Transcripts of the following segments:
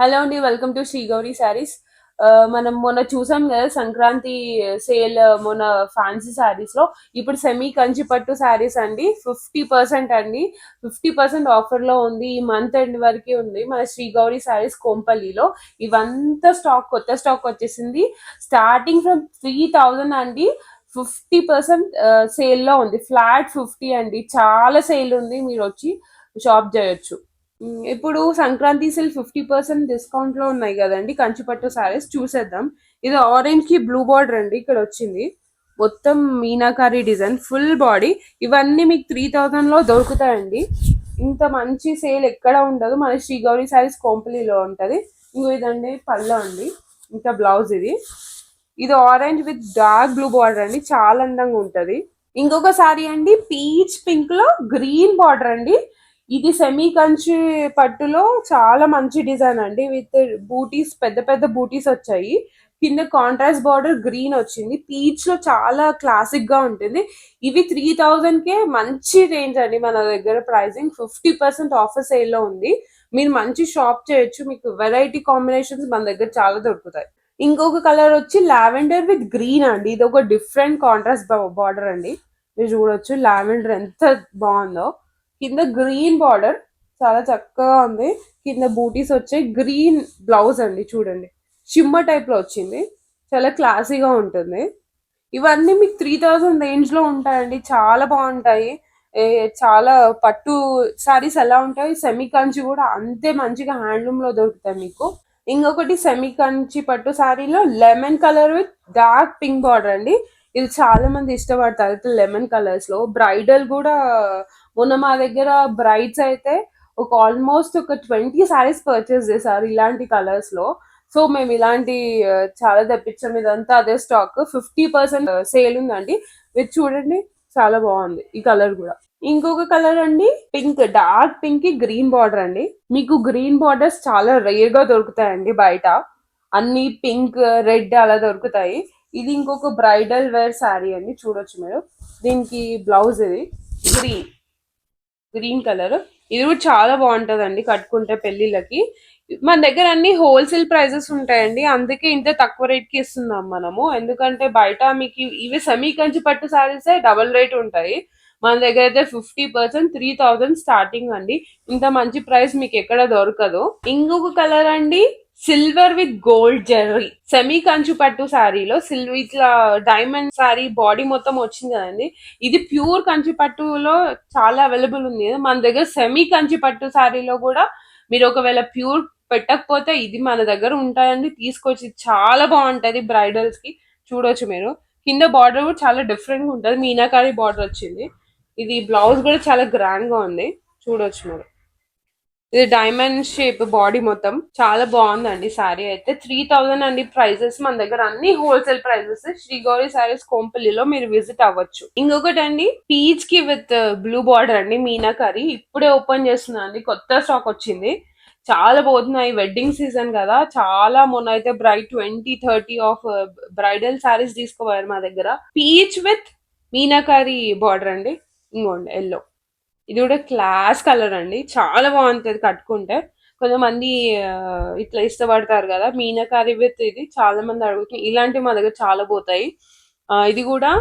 Hello అండి, welcome to Shri Gauri saris. మనం మొన్న చూసాం కదా సంక్రాంతి సేల్, మొన్న ఫ్యాన్సీ శారీస్ లో ఇప్పుడు సెమీ కంచి పట్టు శారీస్ అండి 50% అండి. 50% ఆఫర్ లో ఉంది. ఈ మంత్ ఎండ్ వరకు ఉంది మన శ్రీ గౌరీ శారీస్ కోంపల్లిలో. ఇవంతా స్టాక్, కొత్త స్టాక్ వచ్చేసింది. స్టార్టింగ్ ఫ్రమ్ 3000 అండి. 50% సేల్ లో ఉంది. ఫ్లాట్ 50 అండి. చాలా సేల్ ఉంది, మీరు వచ్చి షాప్ చేయొచ్చు. ఇప్పుడు సంక్రాంతి సేల్ 50% డిస్కౌంట్ లో ఉన్నాయి కదండి. కంచిపట్టు సారీస్ చూసేద్దాం. ఇది ఆరెంజ్ కి బ్లూ బార్డర్ అండి. ఇక్కడ వచ్చింది మొత్తం మీనాకారి డిజైన్, ఫుల్ బాడీ. ఇవన్నీ మీకు 3000 లో దొరుకుతాయండి. ఇంత మంచి సేల్ ఎక్కడ ఉండదు, మన శ్రీ గౌరీ సారీస్ కోంపల్లిలో ఉంటది. ఇంకో ఇదండి పళ్ళు అండి, ఇంకా బ్లౌజ్. ఇది orange with dark blue border అండి, చాలా అందంగా ఉంటది. ఇంకొక సారీ అండి పీచ్ పింక్ లో గ్రీన్ బార్డర్ అండి. ఇది సెమీ కంచి పట్టులో చాలా మంచి డిజైన్ అండి. విత్ బూటీస్, పెద్ద పెద్ద బూటీస్ వచ్చాయి. కింద కాంట్రాస్ట్ బార్డర్ గ్రీన్ వచ్చింది. పీచ్ లో చాలా క్లాసిక్ గా ఉంటుంది. ఇవి 3000 కే మంచి రేంజ్ అండి. మన దగ్గర ప్రైసింగ్ 50% ఆఫర్ సేల్ లో ఉంది. మీరు మంచి షాప్ చేయొచ్చు. మీకు వెరైటీ కాంబినేషన్స్ మన దగ్గర చాలా దొరుకుతాయి. ఇంకొక కలర్ వచ్చి లావెండర్ విత్ గ్రీన్ అండి. ఇది ఒక డిఫరెంట్ కాంట్రాస్ట్ బార్డర్ అండి. మీరు చూడొచ్చు లావెండర్ ఎంత బాగుందో. కింద గ్రీన్ బార్డర్ చాలా చక్కగా ఉంది. కింద బూటీస్ వచ్చాయి. గ్రీన్ బ్లౌజ్ అండి, చూడండి షిమ్మర్ టైప్ లో వచ్చింది. చాలా క్లాసీగా ఉంటుంది. ఇవన్నీ మీకు 3000 రేంజ్ లో ఉంటాయండి. చాలా బాగుంటాయి. చాలా పట్టు సారీస్ ఎలా ఉంటాయి, సెమీ కంచి కూడా అంతే మంచిగా హ్యాండ్లూమ్ లో దొరుకుతాయి మీకు. ఇంకొకటి సెమీ కంచి పట్టు సారీలో lemon colour with dark pink border అండి. ఇది చాలా మంది ఇష్టపడతారు లెమన్ కలర్స్ లో. బ్రైడల్ కూడా మొన్న మా దగ్గర బ్రైడ్స్ అయితే ఆల్మోస్ట్ ఒక 20 సారీస్ పర్చేస్ చేశారు ఇలాంటి కలర్స్ లో. సో మేము ఇలాంటి చాలా తెప్పించాం. ఇదంతా అదే స్టాక్. 50% సేల్ ఉందండి. మీరు చూడండి, చాలా బాగుంది ఈ కలర్ కూడా. ఇంకొక కలర్ అండి పింక్, డార్క్ పింక్ కి గ్రీన్ బార్డర్ అండి. మీకు గ్రీన్ బార్డర్స్ చాలా రేర్ గా దొరుకుతాయండి బయట. అన్ని పింక్, రెడ్ అలా దొరుకుతాయి. ఇది ఇంకొక బ్రైడల్ వేర్ శారీ అండి, చూడొచ్చు మీరు. దీనికి బ్లౌజ్ ఇది గ్రీన్, గ్రీన్ కలర్. ఇది కూడా చాలా బాగుంటదండి కట్టుకుంటే పెళ్లిళ్ళకి. మన దగ్గర అన్ని హోల్సేల్ ప్రైజెస్ ఉంటాయండి, అందుకే ఇంత తక్కువ రేట్ కి ఇస్తున్నాం మనము. ఎందుకంటే బయట మీకు ఇవి సెమీ కంచి పట్టు సారీస్ డబల్ రేట్ ఉంటాయి. మన దగ్గర అయితే 50% 3000 స్టార్టింగ్ అండి. ఇంత మంచి ప్రైస్ మీకు ఎక్కడ దొరకదు. ఇంకొక కలర్ అండి silver with gold Jerry, semi కంచు పట్టు శారీలో సిల్వర్ ఇట్లా డైమండ్ శారీ బాడీ మొత్తం వచ్చింది కదండి. ఇది ప్యూర్ కంచి పట్టులో చాలా అవైలబుల్ ఉంది. మన దగ్గర సెమీ కంచి పట్టు శారీలో కూడా మీరు ఒకవేళ ప్యూర్ పెట్టకపోతే ఇది మన దగ్గర ఉంటాయండి. తీసుకొచ్చి చాలా బాగుంటది బ్రైడల్స్ కి. చూడొచ్చు మీరు. కింద బార్డర్ కూడా చాలా డిఫరెంట్ గా ఉంటది, మీనాకారి బార్డర్ వచ్చింది. ఇది బ్లౌజ్ కూడా చాలా గ్రాండ్ గా ఉంది, చూడొచ్చు మీరు. ఇది డైమండ్ షేప్ బాడీ మొత్తం, చాలా బాగుందండి సారీ అయితే. 3000 అండి ప్రైజెస్. మన దగ్గర అన్ని హోల్సేల్ ప్రైజెస్. శ్రీ గౌరీ సారీస్ కోంపల్లిలో మీరు విజిట్ అవ్వచ్చు. ఇంకొకటి అండి పీచ్ కి విత్ బ్లూ బార్డర్ అండి, మీనాకరి. ఇప్పుడే ఓపెన్ చేస్తున్నా అండి, కొత్త స్టాక్ వచ్చింది. చాలా పోతున్నాయి, వెడ్డింగ్ సీజన్ కదా. చాలా మొన్న అయితే బ్రైడ్ 20-30 ఆఫ్ బ్రైడల్ సారీస్ తీసుకోవాలి మా దగ్గర. పీచ్ విత్ మీనాకరి బార్డర్ అండి. ఇంకోండి ఎల్లో, ఇది కూడా క్లాస్ కలర్ అండి, చాలా బాగుంటది కట్టుకుంటే. కొంతమంది ఇట్లా ఇష్టపడతారు కదా మీనాకారి విత్ ఇది, చాలా మంది అడుగుతుంది. ఇలాంటివి మా దగ్గర చాలా పోతాయి. ఇది కూడా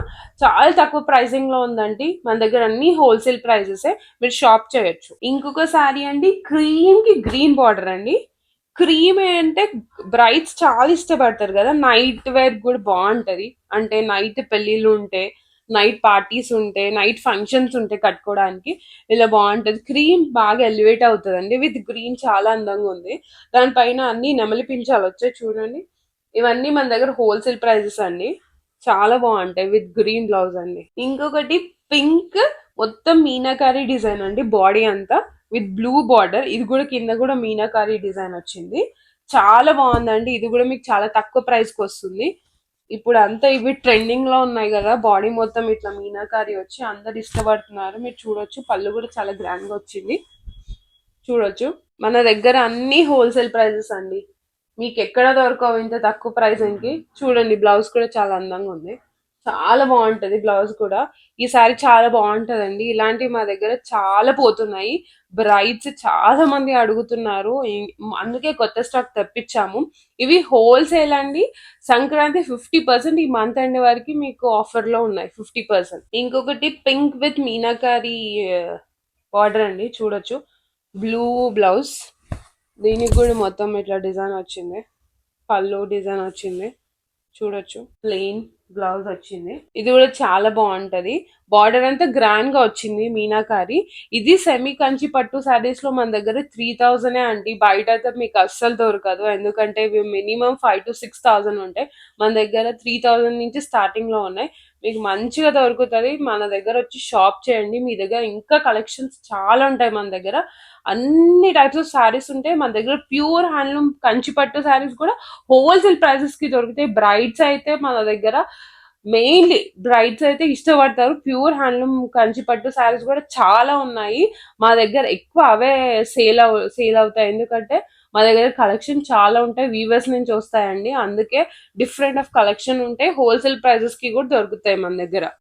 చాలా తక్కువ ప్రైసింగ్ లో ఉందండి. మన దగ్గర అన్ని హోల్సేల్ ప్రైజెస్. మీరు షాప్ చేయొచ్చు. ఇంకొక సారీ అండి క్రీమ్ కి గ్రీన్ బార్డర్ అండి. క్రీమ్ అంటే బ్రైడ్స్ చాలా ఇష్టపడతారు కదా, నైట్ వేర్ కూడా బాగుంటది. అంటే నైట్ పెళ్లిళ్ళు ఉంటే, నైట్ పార్టీస్ ఉంటే, నైట్ ఫంక్షన్స్ ఉంటే కట్టుకోవడానికి ఇలా బాగుంటది. క్రీమ్ బాగా ఎలివేట్ అవుతుందండి. విత్ గ్రీన్ చాలా అందంగా ఉంది. దానిపైన అన్ని నెమలి పించాలు వచ్చాయి చూడండి. ఇవన్నీ మన దగ్గర హోల్సేల్ ప్రైజెస్ అండి. చాలా బాగుంటాయి విత్ గ్రీన్ బ్లౌజ్ అండి. ఇంకొకటి పింక్ మొత్తం మీనాకారి డిజైన్ అండి, బాడీ అంతా విత్ బ్లూ బార్డర్. ఇది కూడా కింద కూడా మీనాకారి డిజైన్ వచ్చింది. చాలా బాగుందండి. ఇది కూడా మీకు చాలా తక్కువ ప్రైస్ కి వస్తుంది. ఇప్పుడు అంతా ఇవి ట్రెండింగ్ లో ఉన్నాయి కదా, బాడీ మొత్తం ఇట్లా మీనాకారి వచ్చి అందరు ఇష్టపడుతున్నారు. మీరు చూడొచ్చు, పళ్ళు కూడా చాలా గ్రాండ్ గా వచ్చింది. చూడొచ్చు, మన దగ్గర అన్ని హోల్సేల్ ప్రైజెస్ అండి. మీకు ఎక్కడ దొరకవు ఇంత తక్కువ ప్రైస్ కి. చూడండి బ్లౌజ్ కూడా చాలా అందంగా ఉంది. చాలా బాగుంటది బ్లౌజ్ కూడా. ఈ సారీ చాలా బాగుంటదండి. ఇలాంటివి మా దగ్గర చాలా పోతున్నాయి. బ్రైడ్స్ చాలా మంది అడుగుతున్నారు. అందుకే కొత్త స్టాక్ తెప్పించాము. ఇవి హోల్సేల్ అండి. సంక్రాంతి 50% ఈ మంత్ ఎండ్ వరకు మీకు ఆఫర్ లో ఉన్నాయి 50%. ఇంకొకటి పింక్ విత్ మీనాకారి బార్డర్ అండి, చూడొచ్చు. బ్లూ బ్లౌజ్, దీనికి కూడా మొత్తం ఇట్లా డిజైన్ వచ్చింది. పళ్ళు డిజైన్ వచ్చింది, చూడొచ్చు. ప్లెయిన్ బ్లౌజ్ వచ్చింది. ఇది కూడా చాలా బాగుంటది. బార్డర్ అంతా గ్రాండ్ గా వచ్చింది మీనాకారి. ఇది సెమీ కంచి పట్టు సారీస్ లో మన దగ్గర 3000 అండి. బయట అయితే మీకు అస్సలు దొరకదు, ఎందుకంటే ఇవి మినిమం 5 to 6,000 ఉంటాయి. మన దగ్గర 3000 నుంచి స్టార్టింగ్ లో ఉన్నాయి. మీకు మంచిగా దొరుకుతుంది. మన దగ్గర వచ్చి షాప్ చేయండి. మీ దగ్గర ఇంకా కలెక్షన్స్ చాలా ఉంటాయి. మన దగ్గర అన్ని టైప్స్ ఆఫ్ శారీస్ ఉంటాయి. మన దగ్గర ప్యూర్ హ్యాండ్లూమ్ కంచిపట్టు శారీస్ కూడా హోల్సేల్ ప్రైసెస్ కి దొరుకుతాయి. బ్రైడ్స్ అయితే మన దగ్గర మెయిన్లీ బ్రైడ్స్ అయితే ఇష్టపడతారు. ప్యూర్ హ్యాండ్లూమ్ కంచిపట్టు శారీస్ కూడా చాలా ఉన్నాయి. మా దగ్గర ఎక్కువ అవే సేల్ అవుతాయి, ఎందుకంటే మా దగ్గర కలెక్షన్ చాలా ఉంటాయి. వీవర్స్ నుంచి వస్తాయండి, అందుకే డిఫరెంట్ ఆఫ్ కలెక్షన్ ఉంటాయి. హోల్సేల్ ప్రైసెస్ కి కూడా దొరుకుతాయి మన దగ్గర.